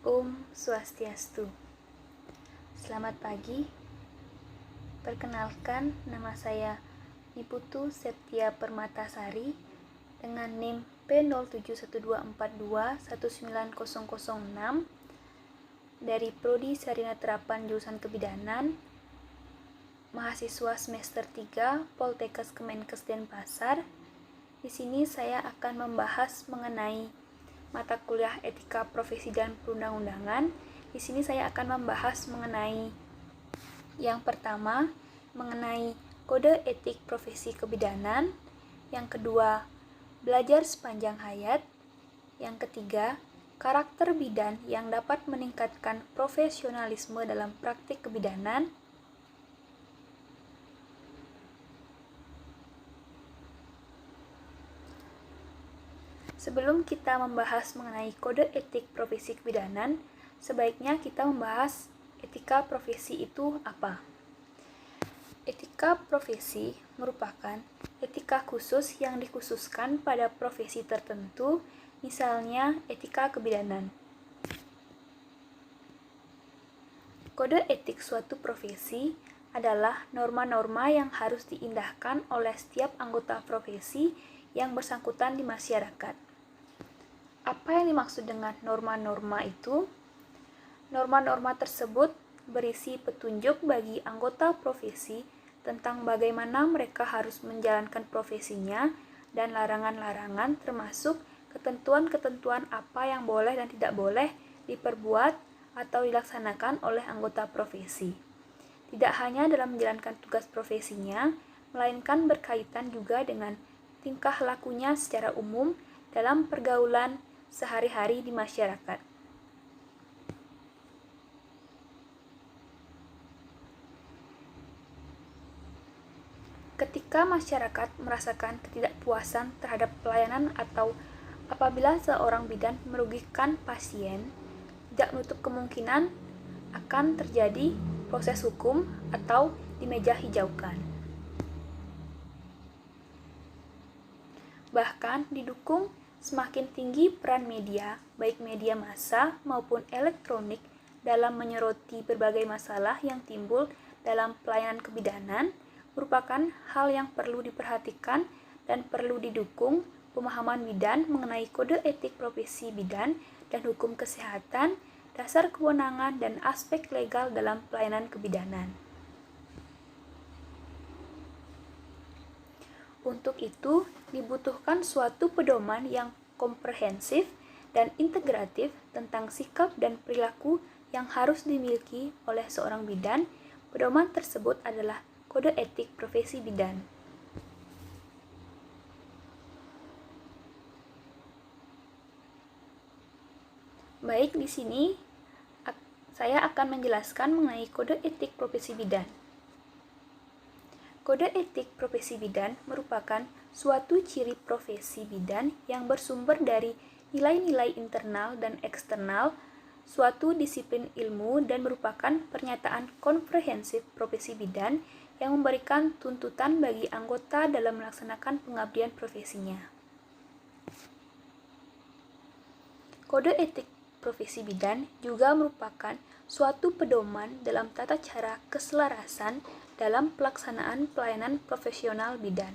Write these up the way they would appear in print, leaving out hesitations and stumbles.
Om Swastiastu. Selamat pagi. Perkenalkan, nama saya Niputu Septia Permatasari dengan NIM P071242190006 dari Prodi Sarjana Terapan Jurusan Kebidanan, mahasiswa semester 3 Poltekkes Kemenkes Denpasar. Di sini saya akan membahas mengenai mata kuliah Etika Profesi dan Perundang-undangan. Di sini saya akan membahas mengenai yang pertama, mengenai kode etik profesi kebidanan. Yang kedua, belajar sepanjang hayat. Yang ketiga, karakter bidan yang dapat meningkatkan profesionalisme dalam praktik kebidanan. Sebelum kita membahas mengenai kode etik profesi kebidanan, sebaiknya kita membahas etika profesi itu apa. Etika profesi merupakan etika khusus yang dikhususkan pada profesi tertentu, misalnya etika kebidanan. Kode etik suatu profesi adalah norma-norma yang harus diindahkan oleh setiap anggota profesi yang bersangkutan di masyarakat. Apa yang dimaksud dengan norma-norma itu? Norma-norma tersebut berisi petunjuk bagi anggota profesi tentang bagaimana mereka harus menjalankan profesinya dan larangan-larangan termasuk ketentuan-ketentuan apa yang boleh dan tidak boleh diperbuat atau dilaksanakan oleh anggota profesi. Tidak hanya dalam menjalankan tugas profesinya, melainkan berkaitan juga dengan tingkah lakunya secara umum dalam pergaulan sehari-hari di masyarakat. Ketika masyarakat merasakan ketidakpuasan terhadap pelayanan atau apabila seorang bidan merugikan pasien, tidak menutup kemungkinan akan terjadi proses hukum atau dimeja hijaukan. Bahkan didukung semakin tinggi peran media, baik media massa maupun elektronik, dalam menyoroti berbagai masalah yang timbul dalam pelayanan kebidanan, merupakan hal yang perlu diperhatikan dan perlu didukung pemahaman bidan mengenai kode etik profesi bidan dan hukum kesehatan, dasar kewenangan, dan aspek legal dalam pelayanan kebidanan. Untuk itu, dibutuhkan suatu pedoman yang komprehensif dan integratif tentang sikap dan perilaku yang harus dimiliki oleh seorang bidan. Pedoman tersebut adalah Kode Etik Profesi Bidan. Baik, di sini saya akan menjelaskan mengenai Kode Etik Profesi Bidan. Kode etik profesi bidan merupakan suatu ciri profesi bidan yang bersumber dari nilai-nilai internal dan eksternal suatu disiplin ilmu dan merupakan pernyataan komprehensif profesi bidan yang memberikan tuntutan bagi anggota dalam melaksanakan pengabdian profesinya. Kode etik profesi bidan juga merupakan suatu pedoman dalam tata cara keselarasan dalam pelaksanaan pelayanan profesional bidan.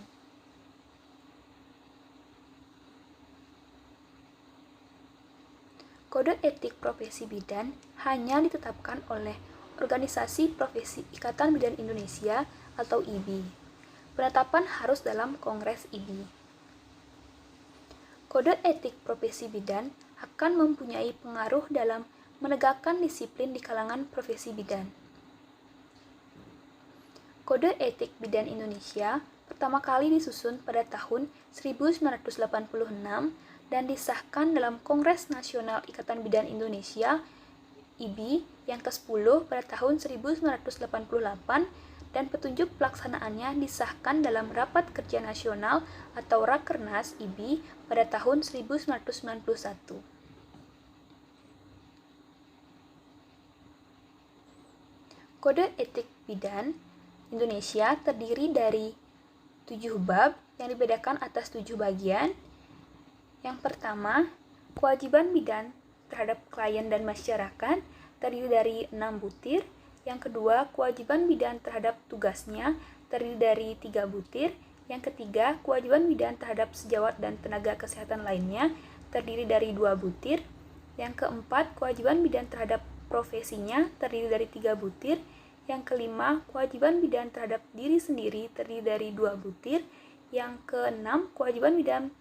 Kode etik profesi bidan hanya ditetapkan oleh Organisasi Profesi Ikatan Bidan Indonesia atau IBI. Penetapan harus dalam Kongres IBI. Kode etik profesi bidan akan mempunyai pengaruh dalam menegakkan disiplin di kalangan profesi bidan. Kode Etik Bidan Indonesia pertama kali disusun pada tahun 1986 dan disahkan dalam Kongres Nasional Ikatan Bidan Indonesia (IBI) yang ke-10 pada tahun 1988 dan petunjuk pelaksanaannya disahkan dalam Rapat Kerja Nasional atau Rakernas IBI pada tahun 1991. Kode Etik Bidan Indonesia terdiri dari 7 bab yang dibedakan atas 7 bagian. Yang pertama, kewajiban bidan terhadap klien dan masyarakat terdiri dari 6 butir. Yang kedua, kewajiban bidan terhadap tugasnya terdiri dari 3 butir. Yang ketiga, kewajiban bidan terhadap sejawat dan tenaga kesehatan lainnya terdiri dari 2 butir. Yang keempat, kewajiban bidan terhadap profesinya terdiri dari 3 butir. Yang kelima, kewajiban bidan terhadap diri sendiri terdiri dari 2 butir. Yang keenam, kewajiban bidan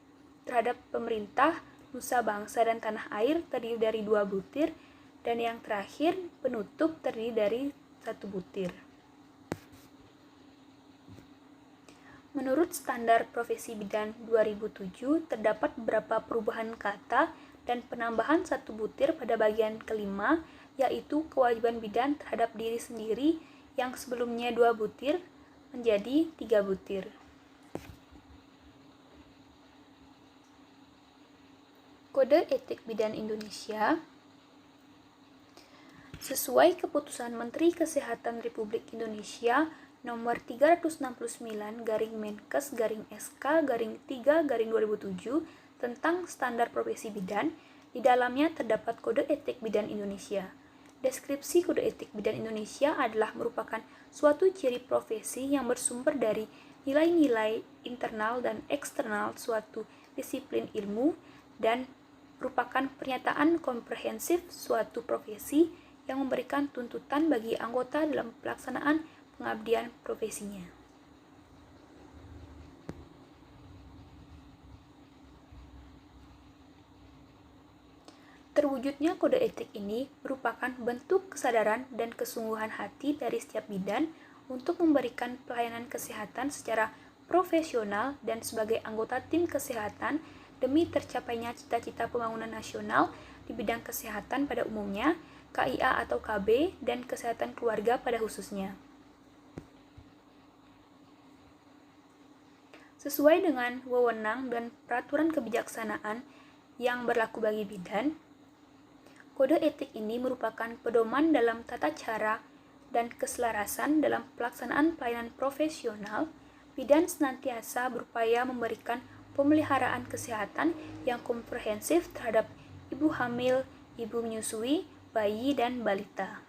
terhadap pemerintah, nusa bangsa dan tanah air terdiri dari 2 butir. Dan yang terakhir, penutup terdiri dari 1 butir. Menurut Standar Profesi Bidan 2007, terdapat beberapa perubahan kata dan penambahan 1 butir pada bagian kelima, yaitu kewajiban bidan terhadap diri sendiri yang sebelumnya 2 butir menjadi 3 butir. Kode Etik Bidan Indonesia. Sesuai Keputusan Menteri Kesehatan Republik Indonesia Nomor 369-Menkes-SK-3-2007 tentang Standar Profesi Bidan, di dalamnya terdapat Kode Etik Bidan Indonesia. Deskripsi Kode Etik Bidan Indonesia adalah merupakan suatu ciri profesi yang bersumber dari nilai-nilai internal dan eksternal suatu disiplin ilmu dan merupakan pernyataan komprehensif suatu profesi yang memberikan tuntutan bagi anggota dalam pelaksanaan pengabdian profesinya. Terwujudnya kode etik ini merupakan bentuk kesadaran dan kesungguhan hati dari setiap bidan untuk memberikan pelayanan kesehatan secara profesional dan sebagai anggota tim kesehatan demi tercapainya cita-cita pembangunan nasional di bidang kesehatan pada umumnya, KIA atau KB, dan kesehatan keluarga pada khususnya. Sesuai dengan wewenang dan peraturan kebijaksanaan yang berlaku bagi bidan, kode etik ini merupakan pedoman dalam tata cara dan keselarasan dalam pelaksanaan pelayanan profesional. Bidan senantiasa berupaya memberikan pemeliharaan kesehatan yang komprehensif terhadap ibu hamil, ibu menyusui, bayi, dan balita.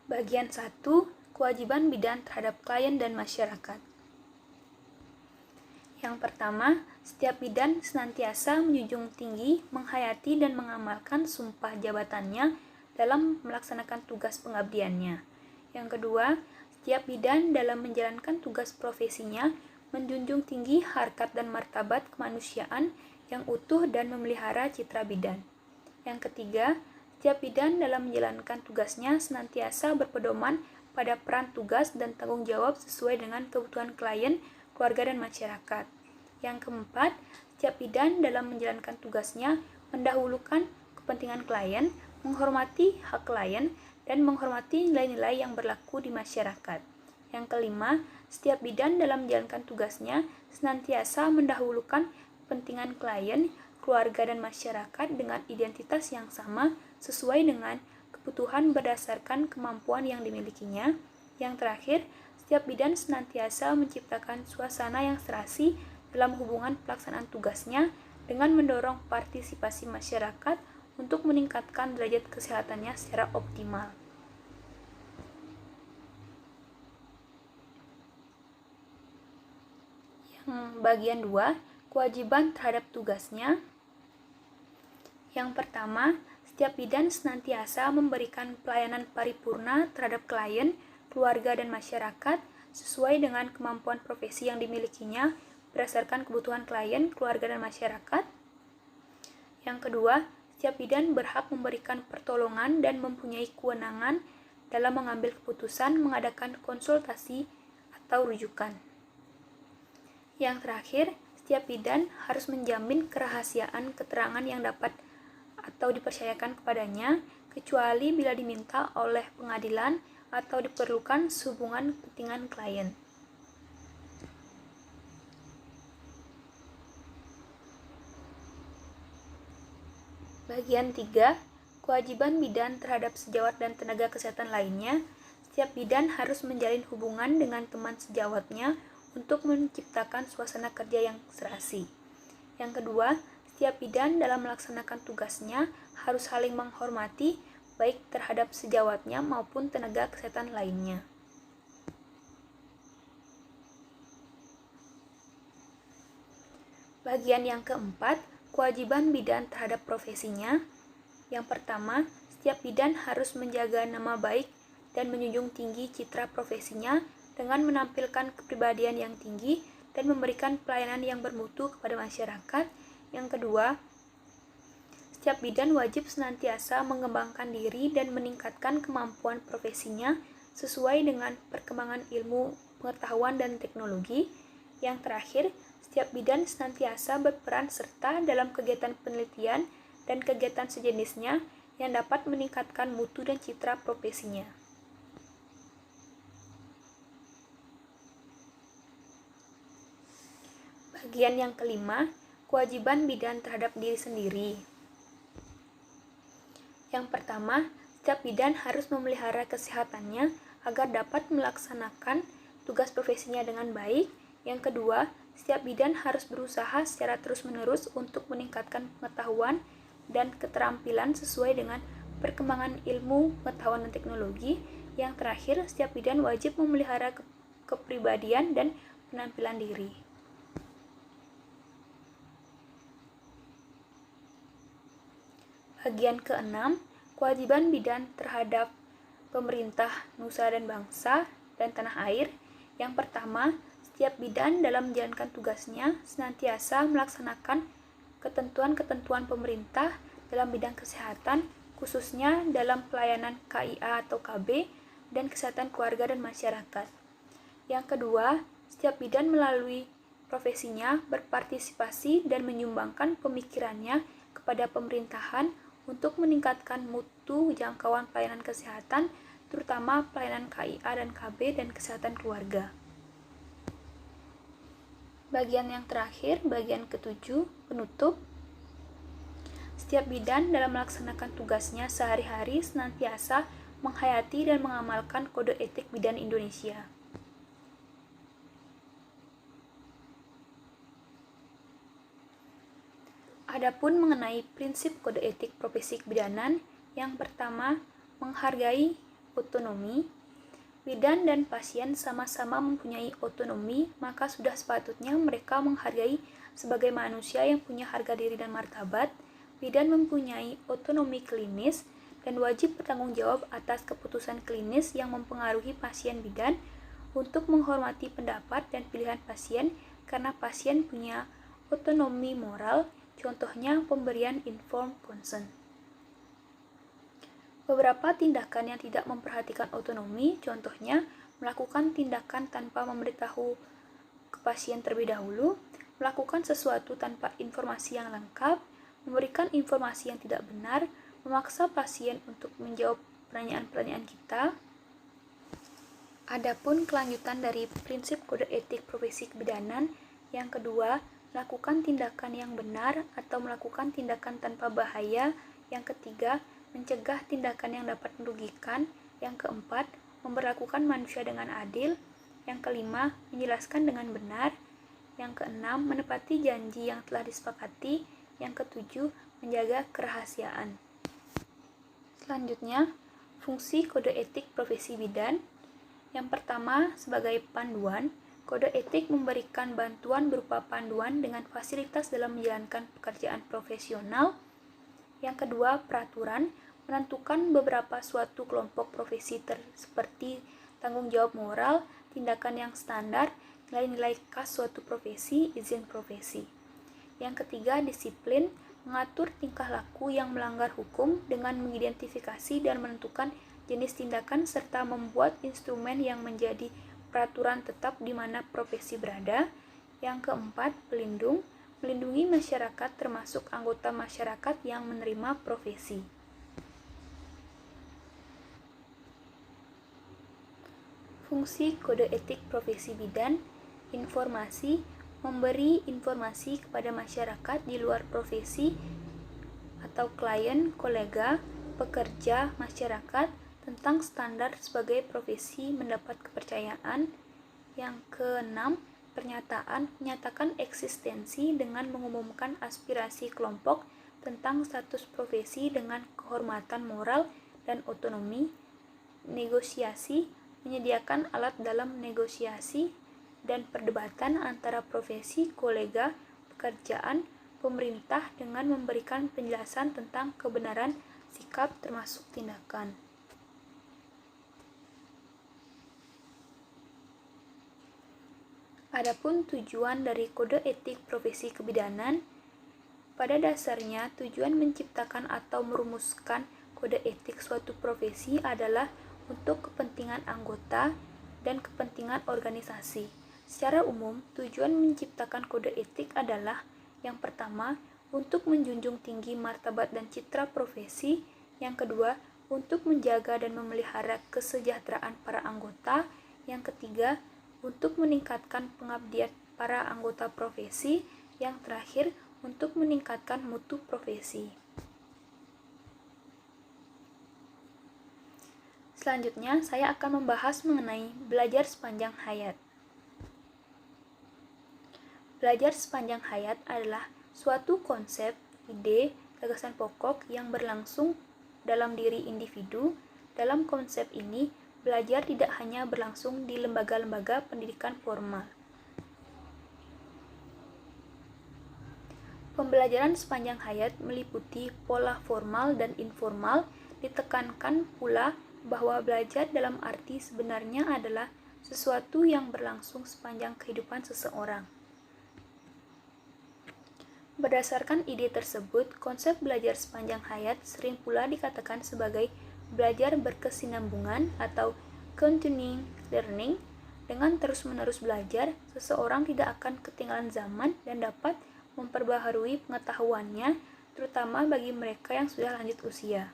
Bagian 1. Kewajiban bidan terhadap klien dan masyarakat. Yang pertama, setiap bidan senantiasa menjunjung tinggi, menghayati, dan mengamalkan sumpah jabatannya dalam melaksanakan tugas pengabdiannya. Yang kedua, setiap bidan dalam menjalankan tugas profesinya menjunjung tinggi harkat dan martabat kemanusiaan yang utuh dan memelihara citra bidan. Yang ketiga, setiap bidan dalam menjalankan tugasnya senantiasa berpedoman pada peran tugas dan tanggung jawab sesuai dengan kebutuhan klien, keluarga, dan masyarakat. Yang keempat, setiap bidan dalam menjalankan tugasnya mendahulukan kepentingan klien, menghormati hak klien, dan menghormati nilai-nilai yang berlaku di masyarakat. Yang kelima, setiap bidan dalam menjalankan tugasnya senantiasa mendahulukan kepentingan klien, keluarga, dan masyarakat dengan identitas yang sama sesuai dengan kebutuhan berdasarkan kemampuan yang dimilikinya. Yang terakhir, setiap bidan senantiasa menciptakan suasana yang serasi dalam hubungan pelaksanaan tugasnya dengan mendorong partisipasi masyarakat untuk meningkatkan derajat kesehatannya secara optimal. Bagian 2, kewajiban terhadap tugasnya. Yang pertama, setiap bidan senantiasa memberikan pelayanan paripurna terhadap klien, keluarga, dan masyarakat sesuai dengan kemampuan profesi yang dimilikinya berdasarkan kebutuhan klien, keluarga, dan masyarakat. Yang kedua, setiap bidan berhak memberikan pertolongan dan mempunyai kewenangan dalam mengambil keputusan, mengadakan konsultasi, atau rujukan. Yang terakhir, setiap bidan harus menjamin kerahasiaan keterangan yang dapat atau dipercayakan kepadanya, kecuali bila diminta oleh pengadilan atau diperlukan sehubungan kepentingan klien. Bagian 3, kewajiban bidan terhadap sejawat dan tenaga kesehatan lainnya. Setiap bidan harus menjalin hubungan dengan teman sejawatnya untuk menciptakan suasana kerja yang serasi. Yang kedua, setiap bidan dalam melaksanakan tugasnya harus saling menghormati baik terhadap sejawatnya maupun tenaga kesehatan lainnya. Bagian yang keempat, kewajiban bidan terhadap profesinya. Yang pertama, setiap bidan harus menjaga nama baik dan menjunjung tinggi citra profesinya dengan menampilkan kepribadian yang tinggi dan memberikan pelayanan yang bermutu kepada masyarakat. Yang kedua, setiap bidan wajib senantiasa mengembangkan diri dan meningkatkan kemampuan profesinya sesuai dengan perkembangan ilmu, pengetahuan, dan teknologi. Yang terakhir, setiap bidan senantiasa berperan serta dalam kegiatan penelitian dan kegiatan sejenisnya yang dapat meningkatkan mutu dan citra profesinya. Bagian yang kelima, kewajiban bidan terhadap diri sendiri. Yang pertama, setiap bidan harus memelihara kesehatannya agar dapat melaksanakan tugas profesinya dengan baik. Yang kedua, setiap bidan harus berusaha secara terus-menerus untuk meningkatkan pengetahuan dan keterampilan sesuai dengan perkembangan ilmu, pengetahuan, dan teknologi. Yang terakhir, setiap bidan wajib memelihara kepribadian dan penampilan diri. Bagian keenam, kewajiban bidan terhadap pemerintah, nusa dan bangsa, dan tanah air. Yang pertama, setiap bidan dalam menjalankan tugasnya senantiasa melaksanakan ketentuan-ketentuan pemerintah dalam bidang kesehatan, khususnya dalam pelayanan KIA atau KB, dan kesehatan keluarga dan masyarakat. Yang kedua, setiap bidan melalui profesinya berpartisipasi dan menyumbangkan pemikirannya kepada pemerintahan untuk meningkatkan mutu jangkauan pelayanan kesehatan, terutama pelayanan KIA dan KB dan kesehatan keluarga. Bagian yang terakhir, bagian ketujuh, penutup. Setiap bidan dalam melaksanakan tugasnya sehari-hari senantiasa menghayati dan mengamalkan kode etik bidan Indonesia. Adapun mengenai prinsip kode etik profesi kebidanan, yang pertama, menghargai otonomi. Bidan dan pasien sama-sama mempunyai otonomi, maka sudah sepatutnya mereka menghargai sebagai manusia yang punya harga diri dan martabat. Bidan mempunyai otonomi klinis dan wajib bertanggung jawab atas keputusan klinis yang mempengaruhi pasien bidan untuk menghormati pendapat dan pilihan pasien karena pasien punya otonomi moral. Contohnya, pemberian informed consent. Beberapa tindakan yang tidak memperhatikan otonomi, contohnya melakukan tindakan tanpa memberitahu ke pasien terlebih dahulu, melakukan sesuatu tanpa informasi yang lengkap, memberikan informasi yang tidak benar, memaksa pasien untuk menjawab pertanyaan-pertanyaan kita. Adapun kelanjutan dari prinsip kode etik profesi kebidanan, yang kedua, melakukan tindakan yang benar atau melakukan tindakan tanpa bahaya. Yang ketiga, mencegah tindakan yang dapat merugikan. Yang keempat, memperlakukan manusia dengan adil. Yang kelima, menjelaskan dengan benar. Yang keenam, menepati janji yang telah disepakati. Yang ketujuh, menjaga kerahasiaan. Selanjutnya, fungsi kode etik profesi bidan. Yang pertama, sebagai panduan. Kode etik memberikan bantuan berupa panduan dengan fasilitas dalam menjalankan pekerjaan profesional. Yang kedua, peraturan menentukan beberapa suatu kelompok profesi seperti tanggung jawab moral, tindakan yang standar, nilai-nilai khas suatu profesi, izin profesi. Yang ketiga, disiplin mengatur tingkah laku yang melanggar hukum dengan mengidentifikasi dan menentukan jenis tindakan serta membuat instrumen yang menjadi peraturan tetap di mana profesi berada. Yang keempat, pelindung, melindungi masyarakat termasuk anggota masyarakat yang menerima profesi. Fungsi kode etik profesi bidan, informasi, memberi informasi kepada masyarakat di luar profesi atau klien, kolega, pekerja, masyarakat tentang standar sebagai profesi mendapat kepercayaan. Yang keenam, pernyataan menyatakan eksistensi dengan mengumumkan aspirasi kelompok tentang status profesi dengan kehormatan moral dan otonomi, negosiasi, menyediakan alat dalam negosiasi dan perdebatan antara profesi, kolega, pekerjaan, pemerintah dengan memberikan penjelasan tentang kebenaran sikap termasuk tindakan. Adapun tujuan dari kode etik profesi kebidanan, pada dasarnya tujuan menciptakan atau merumuskan kode etik suatu profesi adalah untuk kepentingan anggota dan kepentingan organisasi. Secara umum, tujuan menciptakan kode etik adalah yang pertama, untuk menjunjung tinggi martabat dan citra profesi, yang kedua, untuk menjaga dan memelihara kesejahteraan para anggota, yang ketiga, untuk meningkatkan pengabdian para anggota profesi, yang terakhir, untuk meningkatkan mutu profesi. Selanjutnya, saya akan membahas mengenai belajar sepanjang hayat. Belajar sepanjang hayat adalah suatu konsep, ide, gagasan pokok yang berlangsung dalam diri individu. Dalam konsep ini, belajar tidak hanya berlangsung di lembaga-lembaga pendidikan formal. Pembelajaran sepanjang hayat meliputi pola formal dan informal. Ditekankan pula bahwa belajar dalam arti sebenarnya adalah sesuatu yang berlangsung sepanjang kehidupan seseorang. Berdasarkan ide tersebut, konsep belajar sepanjang hayat sering pula dikatakan sebagai belajar berkesinambungan atau continuing learning. Dengan terus-menerus belajar, seseorang tidak akan ketinggalan zaman dan dapat memperbaharui pengetahuannya, terutama bagi mereka yang sudah lanjut usia.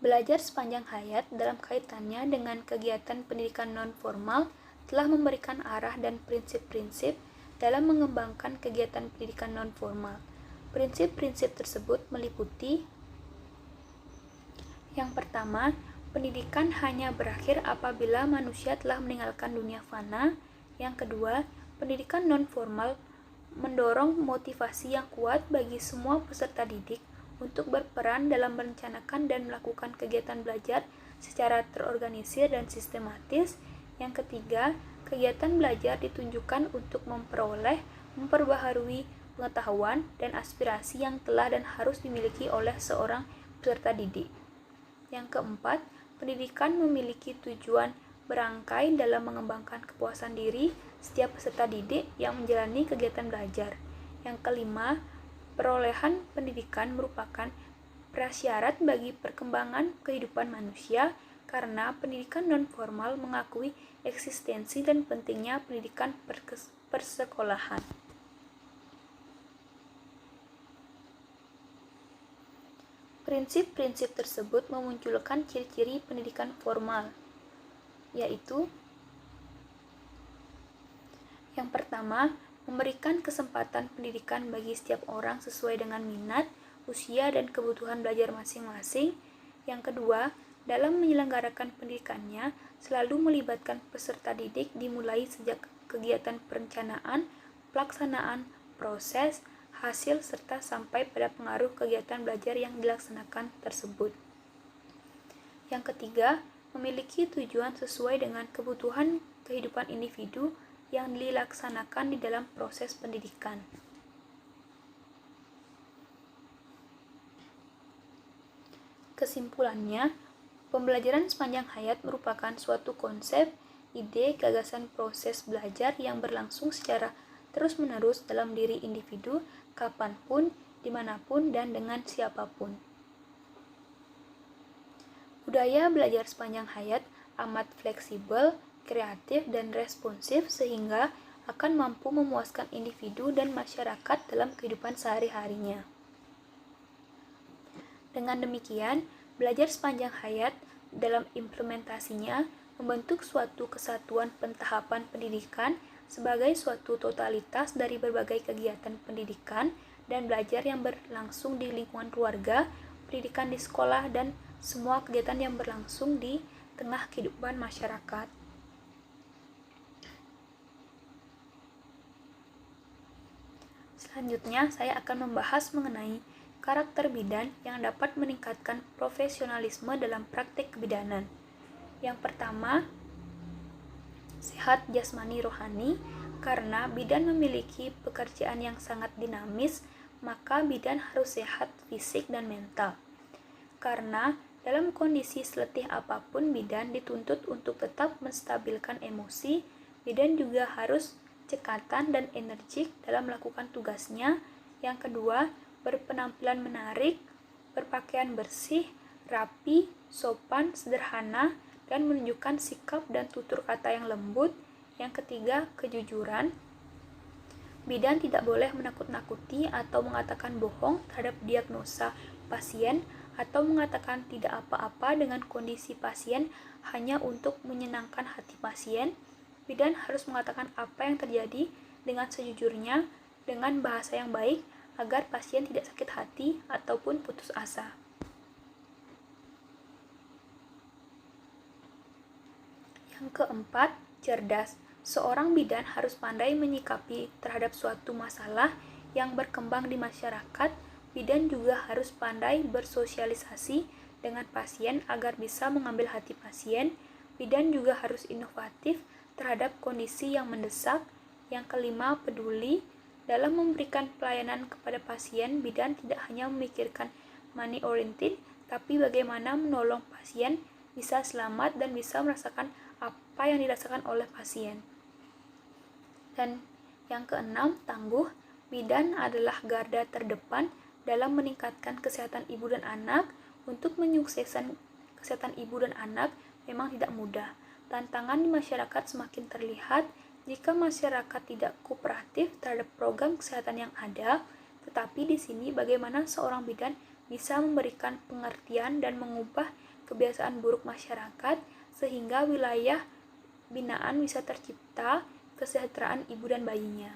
Belajar sepanjang hayat dalam kaitannya dengan kegiatan pendidikan non-formal telah memberikan arah dan prinsip-prinsip dalam mengembangkan kegiatan pendidikan non-formal. Prinsip-prinsip tersebut meliputi: yang pertama, pendidikan hanya berakhir apabila manusia telah meninggalkan dunia fana. Yang kedua, pendidikan non-formal mendorong motivasi yang kuat bagi semua peserta didik untuk berperan dalam merencanakan dan melakukan kegiatan belajar secara terorganisir dan sistematis. Yang ketiga, kegiatan belajar ditunjukkan untuk memperoleh, memperbaharui pengetahuan dan aspirasi yang telah dan harus dimiliki oleh seorang peserta didik. Yang keempat, pendidikan memiliki tujuan berangkai dalam mengembangkan kepuasan diri setiap peserta didik yang menjalani kegiatan belajar. Yang kelima, perolehan pendidikan merupakan prasyarat bagi perkembangan kehidupan manusia karena pendidikan non-formal mengakui eksistensi dan pentingnya pendidikan persekolahan. Prinsip-prinsip tersebut memunculkan ciri-ciri pendidikan formal, yaitu: yang pertama, memberikan kesempatan pendidikan bagi setiap orang sesuai dengan minat, usia, dan kebutuhan belajar masing-masing. Yang kedua, dalam menyelenggarakan pendidikannya, selalu melibatkan peserta didik dimulai sejak kegiatan perencanaan, pelaksanaan, proses, hasil, serta sampai pada pengaruh kegiatan belajar yang dilaksanakan tersebut. Yang ketiga, memiliki tujuan sesuai dengan kebutuhan kehidupan individu yang dilaksanakan di dalam proses pendidikan. Kesimpulannya, pembelajaran sepanjang hayat merupakan suatu konsep, ide, gagasan proses belajar yang berlangsung secara terus-menerus dalam diri individu, kapanpun, dimanapun, dan dengan siapapun. Budaya belajar sepanjang hayat amat fleksibel, kreatif, dan responsif sehingga akan mampu memuaskan individu dan masyarakat dalam kehidupan sehari-harinya. Dengan demikian, belajar sepanjang hayat dalam implementasinya membentuk suatu kesatuan pentahapan pendidikan sebagai suatu totalitas dari berbagai kegiatan pendidikan dan belajar yang berlangsung di lingkungan keluarga, pendidikan di sekolah, dan semua kegiatan yang berlangsung di tengah kehidupan masyarakat. Selanjutnya, saya akan membahas mengenai karakter bidan yang dapat meningkatkan profesionalisme dalam praktik kebidanan. Yang pertama, sehat jasmani rohani. Karena bidan memiliki pekerjaan yang sangat dinamis, maka bidan harus sehat fisik dan mental. Karena dalam kondisi seletih apapun bidan dituntut untuk tetap menstabilkan emosi, bidan juga harus cekatan dan energik dalam melakukan tugasnya. Yang kedua, berpenampilan menarik, berpakaian bersih, rapi, sopan, sederhana, dan menunjukkan sikap dan tutur kata yang lembut. Yang ketiga, kejujuran. Bidan tidak boleh menakut-nakuti atau mengatakan bohong terhadap diagnosa pasien atau mengatakan tidak apa-apa dengan kondisi pasien hanya untuk menyenangkan hati pasien. Bidan harus mengatakan apa yang terjadi dengan sejujurnya, dengan bahasa yang baik, agar pasien tidak sakit hati ataupun putus asa. Yang keempat, cerdas. Seorang bidan harus pandai menyikapi terhadap suatu masalah yang berkembang di masyarakat. Bidan juga harus pandai bersosialisasi dengan pasien agar bisa mengambil hati pasien. Bidan juga harus inovatif terhadap kondisi yang mendesak. Yang kelima, peduli. Dalam memberikan pelayanan kepada pasien, bidan tidak hanya memikirkan money oriented, tapi bagaimana menolong pasien bisa selamat dan bisa merasakan apa yang dirasakan oleh pasien. Dan yang keenam, tangguh. Bidan adalah garda terdepan dalam meningkatkan kesehatan ibu dan anak. Untuk menyukseskan kesehatan ibu dan anak memang tidak mudah. Tantangan di masyarakat semakin terlihat jika masyarakat tidak kooperatif terhadap program kesehatan yang ada. Tetapi di sini bagaimana seorang bidan bisa memberikan pengertian dan mengubah kebiasaan buruk masyarakat sehingga wilayah binaan bisa tercipta kesejahteraan ibu dan bayinya.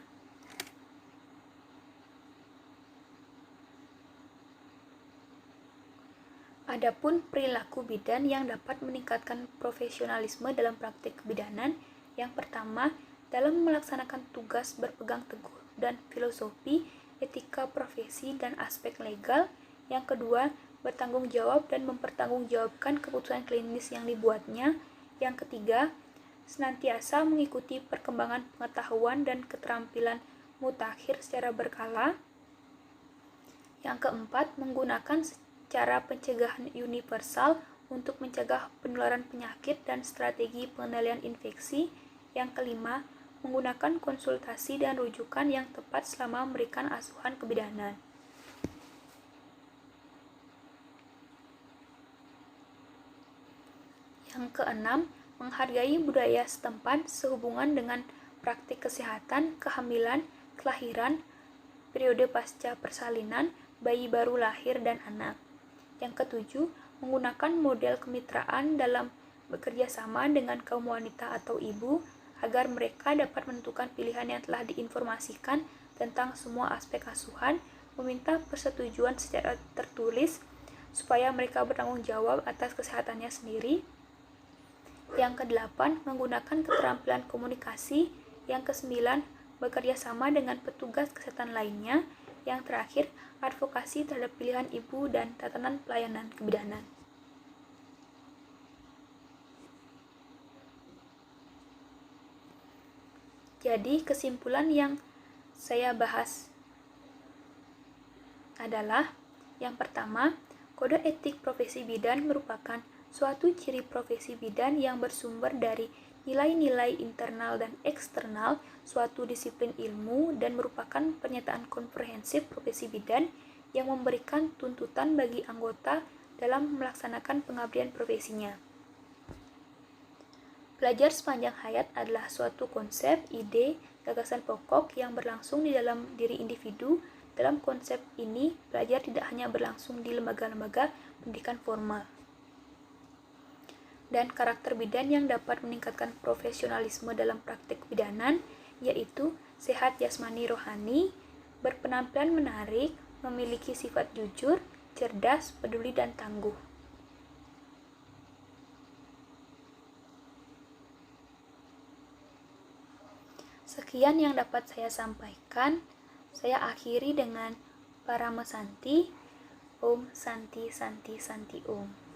Adapun perilaku bidan yang dapat meningkatkan profesionalisme dalam praktik kebidanan, yang pertama, dalam melaksanakan tugas berpegang teguh dan filosofi, etika profesi, dan aspek legal. Yang kedua, bertanggung jawab dan mempertanggungjawabkan keputusan klinis yang dibuatnya. Yang ketiga, senantiasa mengikuti perkembangan pengetahuan dan keterampilan mutakhir secara berkala. Yang keempat, menggunakan cara pencegahan universal untuk mencegah penularan penyakit dan strategi pengendalian infeksi. Yang kelima, menggunakan konsultasi dan rujukan yang tepat selama memberikan asuhan kebidanan. Yang keenam, menghargai budaya setempat sehubungan dengan praktik kesehatan, kehamilan, kelahiran, periode pasca persalinan, bayi baru lahir dan anak. Yang ketujuh, menggunakan model kemitraan dalam bekerja sama dengan kaum wanita atau ibu agar mereka dapat menentukan pilihan yang telah diinformasikan tentang semua aspek asuhan, meminta persetujuan secara tertulis supaya mereka bertanggung jawab atas kesehatannya sendiri. Yang kedelapan, menggunakan keterampilan komunikasi. Yang kesembilan, bekerja sama dengan petugas kesehatan lainnya. Yang terakhir, advokasi terhadap pilihan ibu dan tatanan pelayanan kebidanan. Jadi, kesimpulan yang saya bahas adalah yang pertama, kode etik profesi bidan merupakan suatu ciri profesi bidan yang bersumber dari nilai-nilai internal dan eksternal suatu disiplin ilmu dan merupakan pernyataan komprehensif profesi bidan yang memberikan tuntutan bagi anggota dalam melaksanakan pengabdian profesinya. Belajar sepanjang hayat adalah suatu konsep, ide, gagasan pokok yang berlangsung di dalam diri individu. Dalam konsep ini, belajar tidak hanya berlangsung di lembaga-lembaga pendidikan formal. Dan karakter bidan yang dapat meningkatkan profesionalisme dalam praktik kebidanan, yaitu sehat jasmani rohani, berpenampilan menarik, memiliki sifat jujur, cerdas, peduli, dan tangguh. Sekian yang dapat saya sampaikan. Saya akhiri dengan Parama Santi. Om Santi Santi Santi Om.